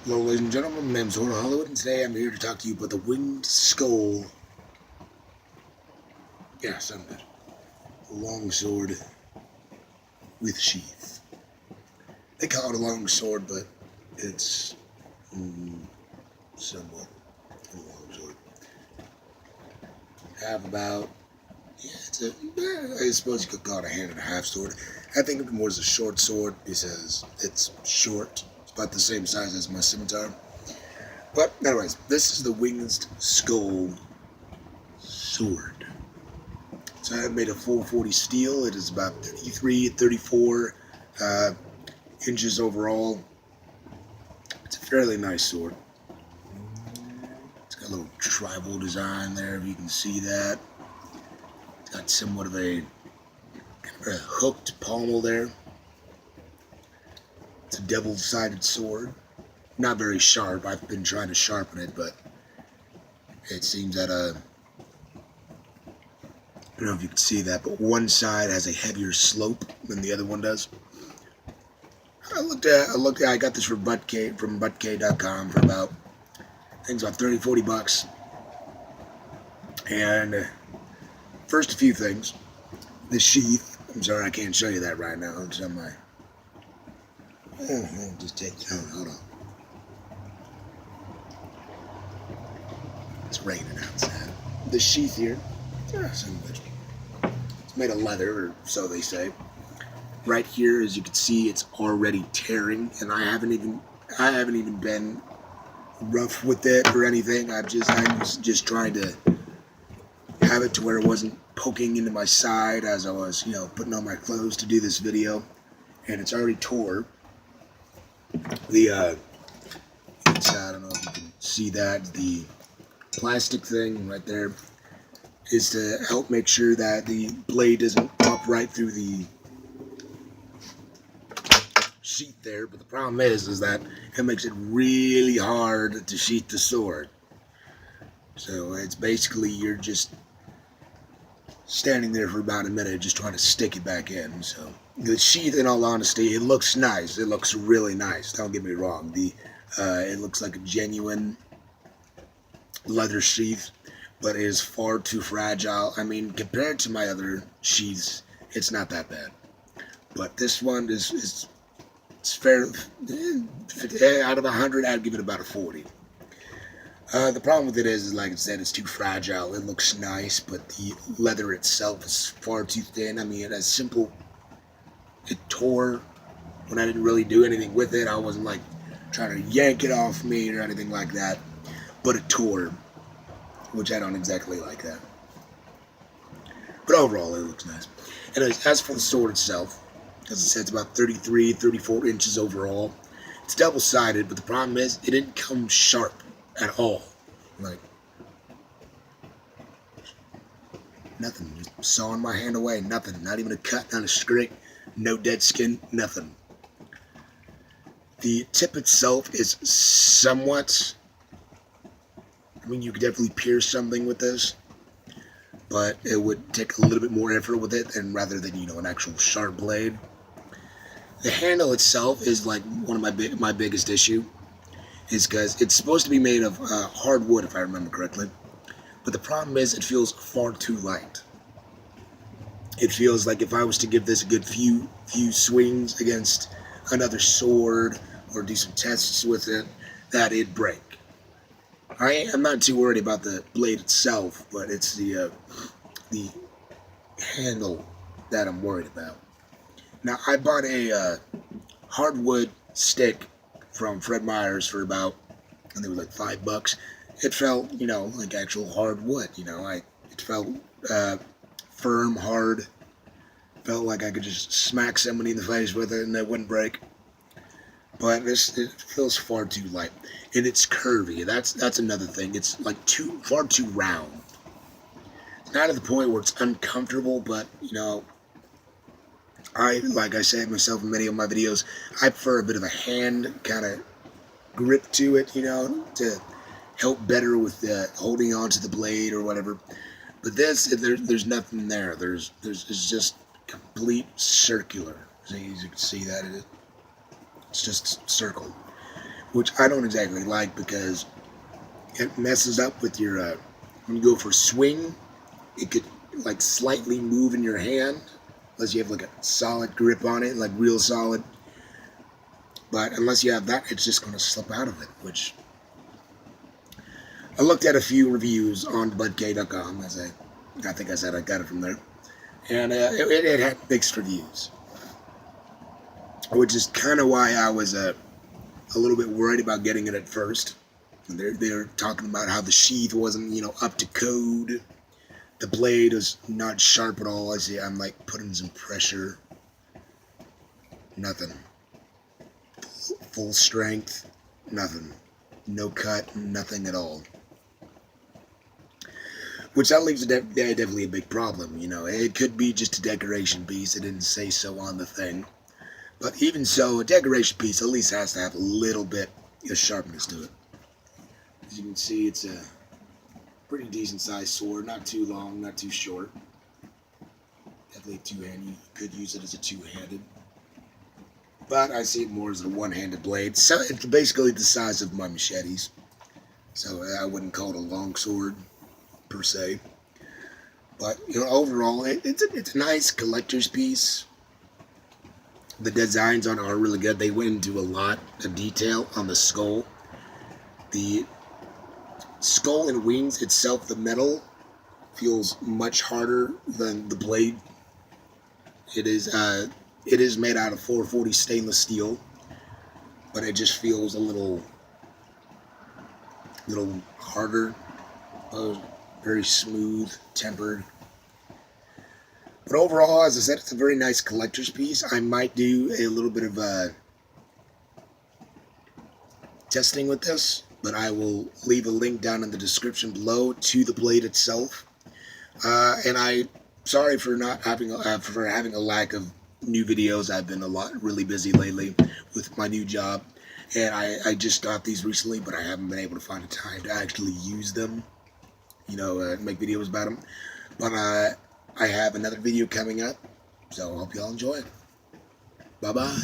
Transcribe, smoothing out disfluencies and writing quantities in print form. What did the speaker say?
Hello, ladies and gentlemen, my name is Horror Hollywood, and today I'm here to talk to you about the Winged Skull. Yeah, sound good. A long sword with sheath. They call it a long sword, but it's somewhat a long sword. Have about, I suppose you could call it a hand and a half sword. I think of it more as a short sword because it's short. It's about the same size as my scimitar. But anyways, this is the Winged Skull sword. So I made a 440 steel. It is about 33, 34 inches overall. It's a fairly nice sword. It's got a little tribal design there, if you can see that. It's got somewhat of a hooked pommel there. It's a double-sided sword. Not very sharp. I've been trying to sharpen it, but it seems that I don't know if you can see that, but one side has a heavier slope than the other one does. I got this from buttk.com for about, I think it's about 30, 40 bucks. And first, a few things. The sheath. I'm sorry I can't show you that right now. It's on my. Just take. Hold on. It's raining outside. The sheath here. It's made of leather, or so they say. Right here, as you can see, it's already tearing, and I haven't even been rough with it or anything. I was just trying to have it to where it wasn't poking into my side as I was, putting on my clothes to do this video, and it's already tore. I don't know if you can see that. The plastic thing right there is to help make sure that the blade doesn't pop right through the sheath there, but the problem is that it makes it really hard to sheath the sword. So it's basically you're just standing there for about a minute just trying to stick it back in. So the sheath, in all honesty, it looks nice. It looks really nice. Don't get me wrong. It looks like a genuine leather sheath, but it is far too fragile. I mean, compared to my other sheaths, it's not that bad. But this one is it's fair. Out of 100, I'd give it about a 40. The problem with it is, like I said, it's too fragile. It looks nice, but the leather itself is far too thin. I mean, it tore when I didn't really do anything with it. I wasn't like trying to yank it off me or anything like that, but it tore, which I don't exactly like that. But overall, it looks nice. And as for the sword itself, as I said, it's about 33, 34 inches overall. It's double-sided, but the problem is it didn't come sharp at all. Like, nothing. Just sawing my hand away. Nothing. Not even a cut, not a scrape, no dead skin, nothing. The tip itself is somewhat... I mean, you could definitely pierce something with this, but it would take a little bit more effort with it, and rather than, an actual sharp blade. The handle itself is like one of my biggest issue, is because it's supposed to be made of hard wood, if I remember correctly. But the problem is it feels far too light. It feels like if I was to give this a good few swings against another sword or do some tests with it, that it'd break. I'm not too worried about the blade itself, but it's the handle that I'm worried about. Now, I bought a hardwood stick from Fred Meyer's for about, I think it was like $5. It felt, like actual hardwood. It felt firm, hard. Felt like I could just smack somebody in the face with it and it wouldn't break. But it feels far too light, and it's curvy. That's another thing. It's like far too round. It's not at the point where it's uncomfortable, but like I said myself in many of my videos, I prefer a bit of a hand kind of grip to it, to help better with holding on to the blade or whatever. But there's nothing there. It's just complete circular. As you can see that it's just circle. which I don't exactly like because it messes up with your, when you go for swing, it could like slightly move in your hand, unless you have like a solid grip on it, like real solid. But unless you have that, it's just going to slip out of it, which I looked at a few reviews on budk.com, as I think I said I got it from there, and it had mixed reviews, which is kind of why I was a little bit worried about getting it at first. They're talking about how the sheath wasn't, up to code. The blade is not sharp at all. I'm like putting some pressure. Nothing. Full strength. Nothing. No cut. Nothing at all. Which that leaves definitely a big problem. It could be just a decoration piece. It didn't say so on the thing. But even so, a decoration piece at least has to have a little bit of sharpness to it. As you can see, it's a pretty decent sized sword. Not too long, not too short. Definitely two-handed. You could use it as a two-handed. But I see it more as a one-handed blade. So it's basically the size of my machetes. So I wouldn't call it a long sword, per se. But, overall, it's a nice collector's piece. The designs on it are really good. They went into a lot of detail on the skull. The skull and wings itself, the metal, feels much harder than the blade. It is made out of 440 stainless steel, but it just feels a little harder, very smooth, tempered. But overall, as I said, it's a very nice collector's piece. I might do a little bit of testing with this, but I will leave a link down in the description below to the blade itself. And I'm sorry for not having having a lack of new videos. I've been really busy lately with my new job, and I just got these recently, but I haven't been able to find a time to actually use them, make videos about them. But I have another video coming up, so I hope y'all enjoy it. Bye-bye.